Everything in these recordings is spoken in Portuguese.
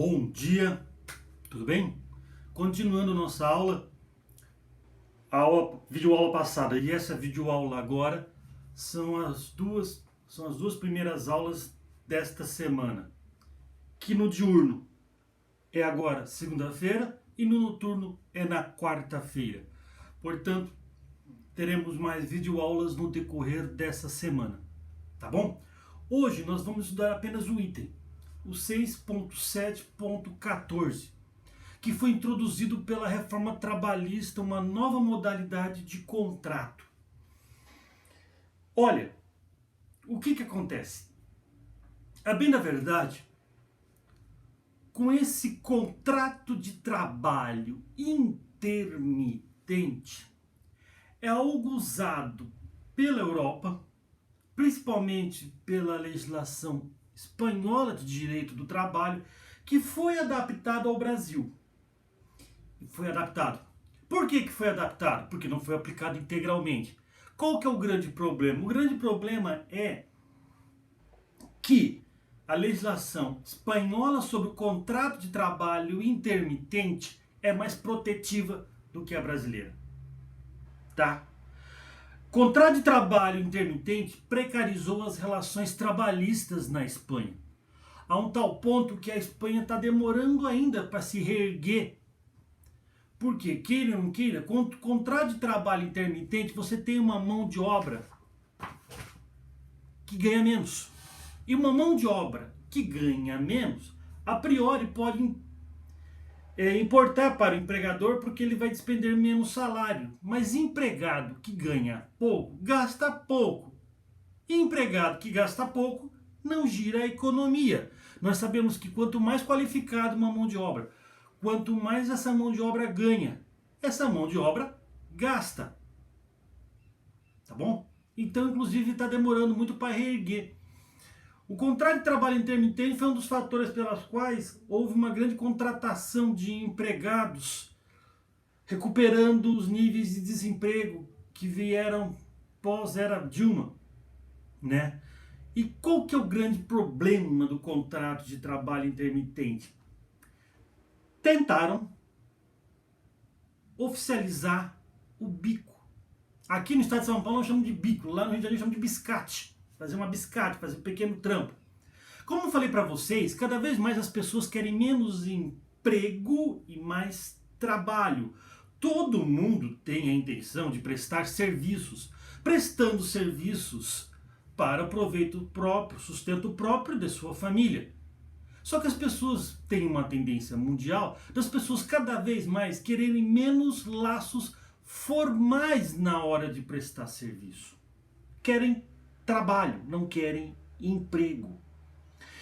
Bom dia, tudo bem? Continuando nossa aula, videoaula passada e essa videoaula agora são as duas primeiras aulas desta semana. Que no diurno é agora segunda-feira e no noturno é na quarta-feira. Portanto, teremos mais videoaulas no decorrer dessa semana, tá bom? Hoje nós vamos estudar apenas um item, o 6.7.14, que foi introduzido pela reforma trabalhista, uma nova modalidade de contrato. Olha, o que acontece? A bem da verdade, com esse contrato de trabalho intermitente, é algo usado pela Europa, principalmente pela legislação espanhola de direito do trabalho, que foi adaptado ao Brasil. Foi adaptado. Por que foi adaptado? Porque não foi aplicado integralmente. Qual que é o grande problema? O grande problema é que a legislação espanhola sobre o contrato de trabalho intermitente é mais protetiva do que a brasileira. Tá? Contrato de trabalho intermitente precarizou as relações trabalhistas na Espanha, a um tal ponto que a Espanha está demorando ainda para se reerguer. Porque, queira ou não queira, contrato de trabalho intermitente, você tem uma mão de obra que ganha menos. E uma mão de obra que ganha menos, a priori pode importar para o empregador porque ele vai despender menos salário. Mas empregado que ganha pouco, gasta pouco. E empregado que gasta pouco, não gira a economia. Nós sabemos que quanto mais qualificada uma mão de obra, quanto mais essa mão de obra ganha, essa mão de obra gasta. Tá bom? Então, inclusive, está demorando muito para reerguer. O contrato de trabalho intermitente foi um dos fatores pelos quais houve uma grande contratação de empregados, recuperando os níveis de desemprego que vieram pós-era Dilma, né? E qual que é o grande problema do contrato de trabalho intermitente? Tentaram oficializar o bico. Aqui no estado de São Paulo nós chamamos de bico, lá no Rio de Janeiro chamamos de biscate. Fazer uma biscate, fazer um pequeno trampo. Como eu falei para vocês, cada vez mais as pessoas querem menos emprego e mais trabalho. Todo mundo tem a intenção de prestar serviços. Prestando serviços para o proveito próprio, sustento próprio de sua família. Só que as pessoas têm uma tendência mundial das pessoas cada vez mais quererem menos laços formais na hora de prestar serviço. Querem trabalho, não querem emprego.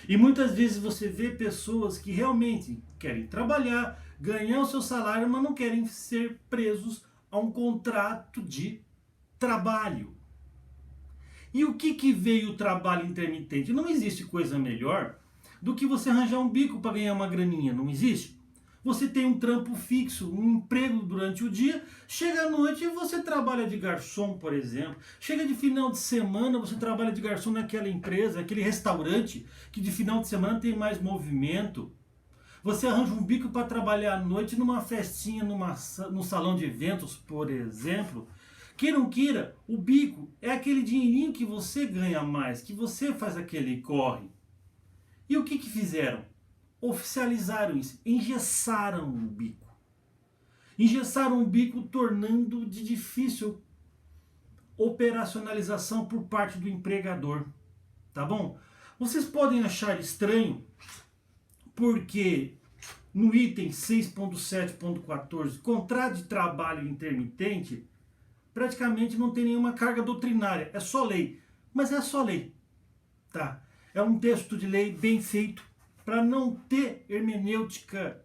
E muitas vezes você vê pessoas que realmente querem trabalhar, ganhar o seu salário, mas não querem ser presos a um contrato de trabalho. E o que veio o trabalho intermitente? Não existe coisa melhor do que você arranjar um bico para ganhar uma graninha, não existe? Você tem um trampo fixo, um emprego durante o dia, chega à noite e você trabalha de garçom, por exemplo. Chega de final de semana, você trabalha de garçom naquela empresa, aquele restaurante que de final de semana tem mais movimento. Você arranja um bico para trabalhar à noite numa festinha, num salão de eventos, por exemplo. Queira ou não queira, o bico é aquele dinheirinho que você ganha mais, que você faz aquele corre. E o que fizeram? Oficializaram isso, engessaram o bico. Engessaram o bico, tornando de difícil operacionalização por parte do empregador. Tá bom? Vocês podem achar estranho, porque no item 6.7.14, contrato de trabalho intermitente, praticamente não tem nenhuma carga doutrinária, é só lei. Mas é só lei. Tá? É um texto de lei bem feito, para não ter hermenêutica,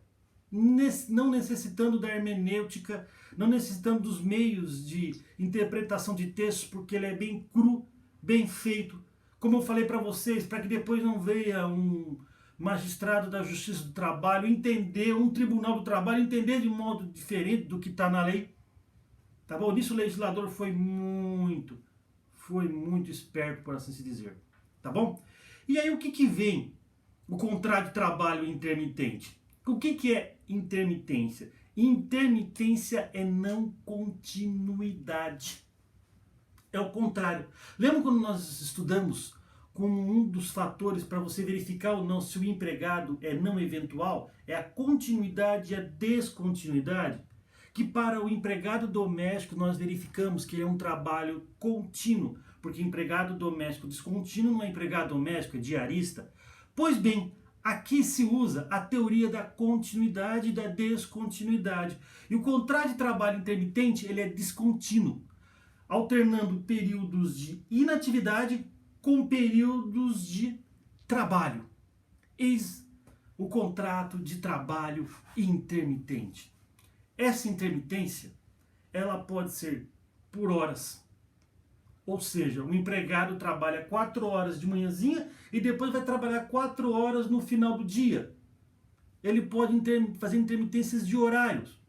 não necessitando da hermenêutica, não necessitando dos meios de interpretação de textos, porque ele é bem cru, bem feito. Como eu falei para vocês, para que depois não venha um magistrado da Justiça do Trabalho entender, um tribunal do trabalho entender de um modo diferente do que está na lei. Tá bom? Nisso o legislador foi muito esperto, por assim se dizer. Tá bom? E aí o que vem o contrário de trabalho intermitente. O que é intermitência? Intermitência é não continuidade. É o contrário. Lembra quando nós estudamos como um dos fatores para você verificar ou não se o empregado é não eventual? É a continuidade e a descontinuidade. Que para o empregado doméstico nós verificamos que é um trabalho contínuo, porque empregado doméstico descontínuo não é empregado doméstico, é diarista. Pois bem, aqui se usa a teoria da continuidade e da descontinuidade. E o contrário de trabalho intermitente, ele é descontínuo, alternando períodos de inatividade com períodos de trabalho. Eis o contrato de trabalho intermitente. Essa intermitência, ela pode ser por horas. Ou seja, o empregado trabalha 4 horas de manhãzinha e depois vai trabalhar 4 horas no final do dia. Ele pode fazer intermitências de horários.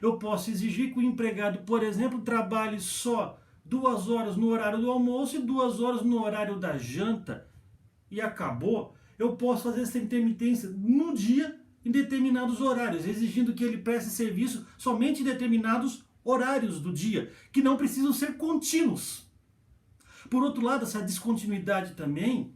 Eu posso exigir que o empregado, por exemplo, trabalhe só 2 horas no horário do almoço e 2 horas no horário da janta. E acabou. Eu posso fazer essa intermitência no dia, em determinados horários, exigindo que ele preste serviço somente em determinados horários do dia, que não precisam ser contínuos. Por outro lado, essa descontinuidade também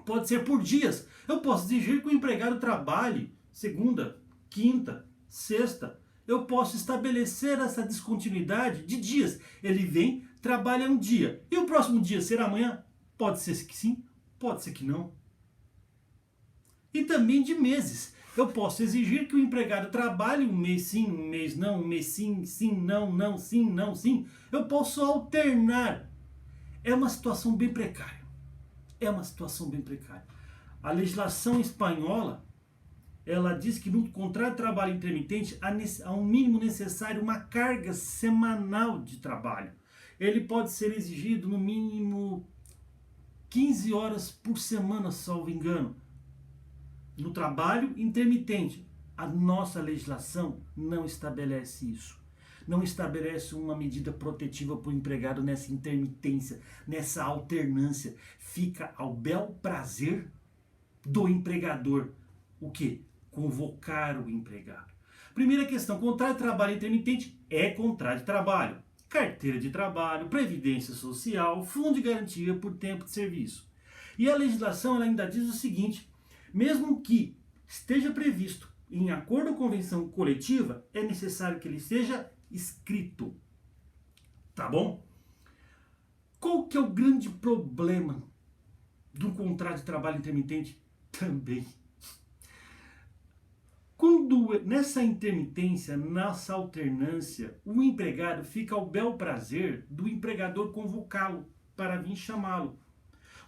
pode ser por dias. Eu posso exigir que o empregado trabalhe segunda, quinta, sexta. Eu posso estabelecer essa descontinuidade de dias. Ele vem, trabalha um dia. E o próximo dia será amanhã? Pode ser que sim, pode ser que não. E também de meses. Eu posso exigir que o empregado trabalhe um mês sim, um mês não, um mês sim, sim, não, não, sim, não, sim. Eu posso alternar. É uma situação bem precária. É uma situação bem precária. A legislação espanhola, ela diz que no contrato de trabalho intermitente há um mínimo necessário uma carga semanal de trabalho. Ele pode ser exigido no mínimo 15 horas por semana, salvo engano. No trabalho intermitente, a nossa legislação não estabelece isso. Não estabelece uma medida protetiva para o empregado nessa intermitência, nessa alternância. Fica ao bel prazer do empregador. O quê? Convocar o empregado. Primeira questão, contrato de trabalho intermitente é contrato de trabalho. Carteira de trabalho, previdência social, fundo de garantia por tempo de serviço. E a legislação ela ainda diz o seguinte: mesmo que esteja previsto em acordo ou convenção coletiva, é necessário que ele seja escrito. Tá bom? Qual que é o grande problema do contrato de trabalho intermitente? Também. Quando nessa intermitência, nessa alternância, o empregado fica ao bel prazer do empregador convocá-lo para vir chamá-lo.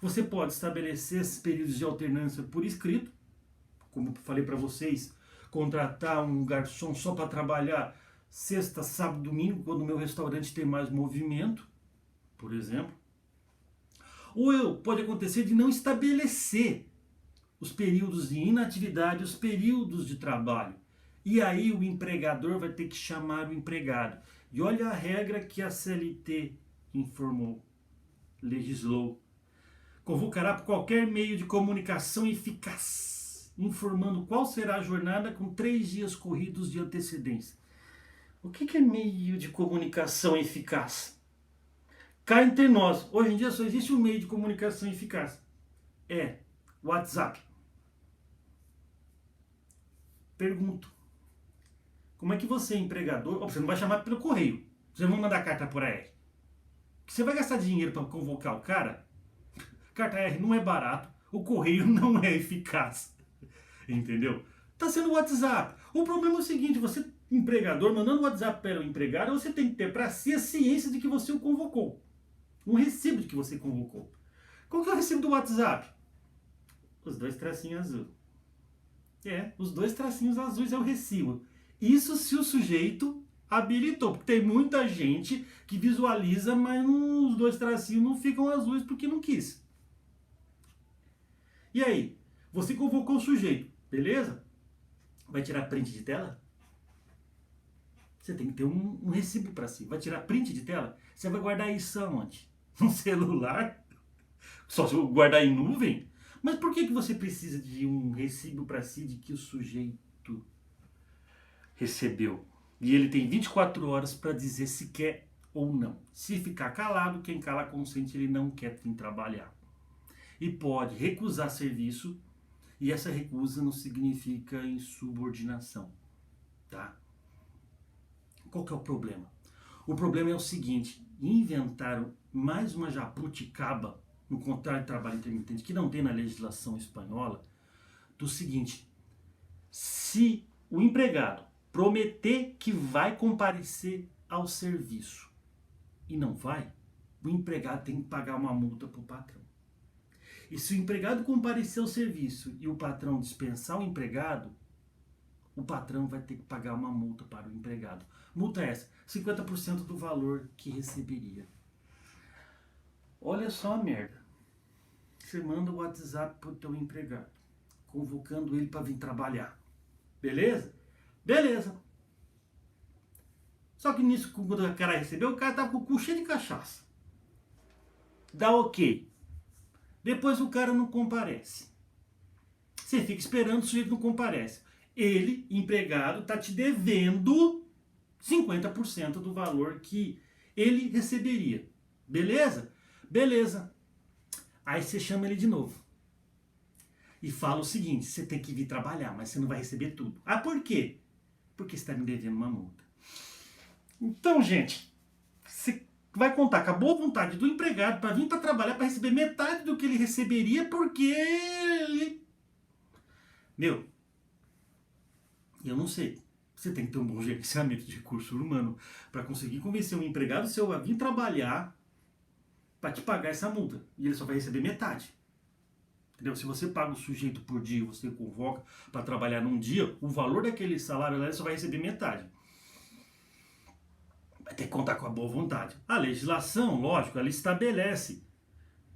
Você pode estabelecer esses períodos de alternância por escrito, como falei para vocês, contratar um garçom só para trabalhar sexta, sábado, domingo, quando o meu restaurante tem mais movimento, por exemplo. Ou pode acontecer de não estabelecer os períodos de inatividade, os períodos de trabalho. E aí o empregador vai ter que chamar o empregado. E olha a regra que a CLT informou, legislou. Convocará por qualquer meio de comunicação eficaz, informando qual será a jornada com 3 dias corridos de antecedência. O que é meio de comunicação eficaz? Cá entre nós, hoje em dia só existe um meio de comunicação eficaz. É WhatsApp. Pergunto. Como é que você, empregador... Você não vai chamar pelo correio. Você não vai mandar carta por AR. Você vai gastar dinheiro para convocar o cara? Carta AR não é barato. O correio não é eficaz. Entendeu? Tá sendo o WhatsApp. O problema é o seguinte, você, empregador, mandando o WhatsApp para o empregado, você tem que ter para si a ciência de que você o convocou. Um recibo de que você convocou. Qual que é o recibo do WhatsApp? Os 2 tracinhos azuis. Os 2 tracinhos azuis é o recibo. Isso se o sujeito habilitou, porque tem muita gente que visualiza, mas os 2 tracinhos não ficam azuis porque não quis. E aí? Você convocou o sujeito, beleza? Vai tirar print de tela? Você tem que ter um recibo para si. Vai tirar print de tela? Você vai guardar isso aonde? No celular? Só se eu guardar em nuvem? Mas por que você precisa de um recibo para si de que o sujeito recebeu? E ele tem 24 horas para dizer se quer ou não. Se ficar calado, quem cala consente, ele não quer vir trabalhar. E pode recusar serviço, e essa recusa não significa insubordinação, tá? Qual que é o problema? O problema é o seguinte: inventaram mais uma jabuticaba no contrato de trabalho intermitente que não tem na legislação espanhola, do seguinte: se o empregado prometer que vai comparecer ao serviço e não vai, o empregado tem que pagar uma multa para o patrão. E se o empregado comparecer ao serviço e o patrão dispensar o empregado, o patrão vai ter que pagar uma multa para o empregado. Multa essa, 50% do valor que receberia. Olha só a merda. Você manda o WhatsApp pro teu empregado, convocando ele para vir trabalhar. Beleza? Beleza. Só que nisso, quando o cara recebeu, o cara tava com o cu cheio de cachaça. Dá ok. Depois o cara não comparece. Você fica esperando, o sujeito não comparece. Ele, empregado, tá te devendo 50% do valor que ele receberia. Beleza? Beleza. Aí você chama ele de novo. E fala o seguinte: você tem que vir trabalhar, mas você não vai receber tudo. Ah, por quê? Porque você está me devendo uma multa. Então, gente, você vai contar com a boa vontade do empregado para vir para trabalhar, para receber metade do que ele receberia, porque ele... Meu, eu não sei. Você tem que ter um bom gerenciamento de recurso humano para conseguir convencer um empregado seu a vir trabalhar para te pagar essa multa. E ele só vai receber metade. Entendeu? Se você paga o sujeito por dia, você convoca para trabalhar num dia, o valor daquele salário ele só vai receber metade. Vai ter que contar com a boa vontade. A legislação, lógico, ela estabelece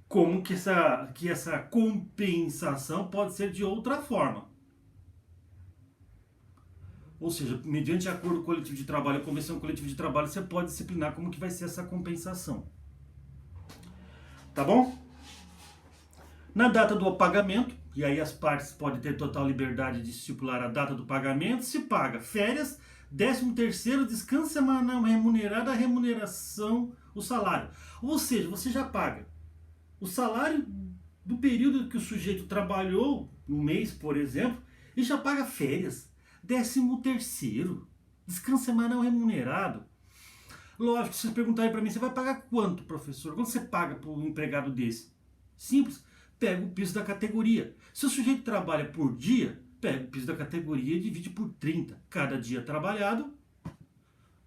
como que essa compensação pode ser de outra forma. Ou seja, mediante acordo coletivo de trabalho, a convenção coletiva de trabalho, você pode disciplinar como que vai ser essa compensação. Tá bom? Na data do pagamento, e aí as partes podem ter total liberdade de estipular a data do pagamento, se paga férias, 13º, descanso semanal remunerado, a remuneração, o salário. Ou seja, você já paga o salário do período que o sujeito trabalhou, no mês, por exemplo, e já paga férias, 13º, descanso semanal remunerado. Lógico, se vocês perguntarem para mim, você vai pagar quanto, professor? Quanto você paga para um empregado desse? Simples, pega o piso da categoria. Se o sujeito trabalha por dia, pega o piso da categoria e divide por 30. Cada dia trabalhado,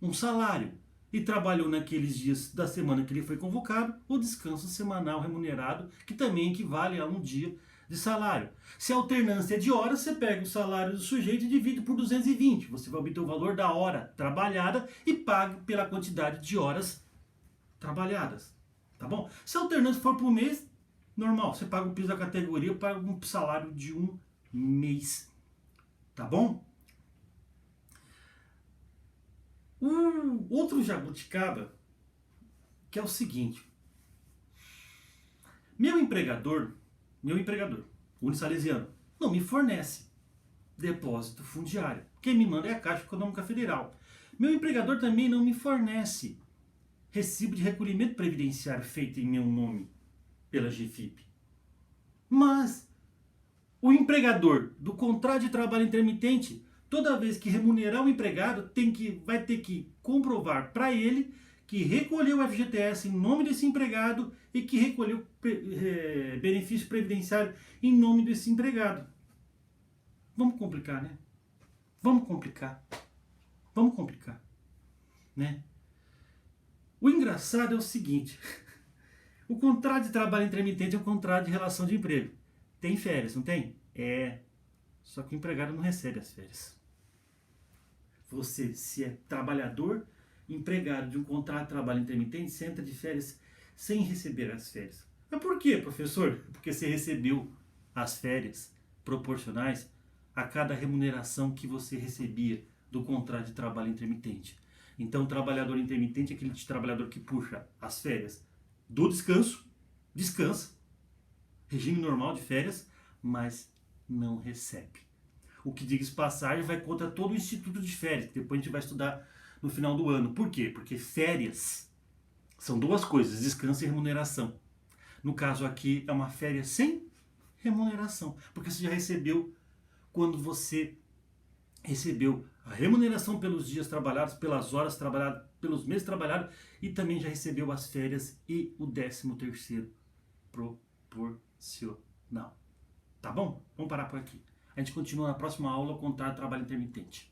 um salário. E trabalhou naqueles dias da semana que ele foi convocado, o descanso semanal remunerado, que também equivale a um dia de salário. Se a alternância é de horas, você pega o salário do sujeito e divide por 220. Você vai obter o valor da hora trabalhada e paga pela quantidade de horas trabalhadas. Tá bom? Se a alternância for por mês, normal, você paga o piso da categoria para um salário de um mês. Tá bom? Outro jabuticaba, que é o seguinte: meu empregador, unisalesiano, não me fornece depósito fundiário. Quem me manda é a Caixa Econômica Federal. Meu empregador também não me fornece recibo de recolhimento previdenciário feito em meu nome pela GFIP. Mas o empregador do contrato de trabalho intermitente, toda vez que remunerar o empregado, vai ter que comprovar para ele que recolheu o FGTS em nome desse empregado e que recolheu benefício previdenciário em nome desse empregado. Vamos complicar, né? Vamos complicar. Né? O engraçado é o seguinte: o contrato de trabalho intermitente é um contrato de relação de emprego. Tem férias, não tem? É. Só que o empregado não recebe as férias. Você, se é trabalhador, empregado de um contrato de trabalho intermitente, você entra de férias sem receber as férias. Mas por quê, professor? Porque você recebeu as férias proporcionais a cada remuneração que você recebia do contrato de trabalho intermitente. Então, o trabalhador intermitente é aquele trabalhador que puxa as férias do descanso, descansa, regime normal de férias, mas não recebe. O que, diga-se de passagem, vai contra todo o instituto de férias, que depois a gente vai estudar no final do ano. Por quê? Porque férias são duas coisas, descanso e remuneração. No caso aqui, é uma férias sem remuneração, porque você já recebeu quando você recebeu a remuneração pelos dias trabalhados, pelas horas trabalhadas, pelos meses trabalhados e também já recebeu as férias e o 13º proporcional. Tá bom? Vamos parar por aqui. A gente continua na próxima aula com o trabalho intermitente.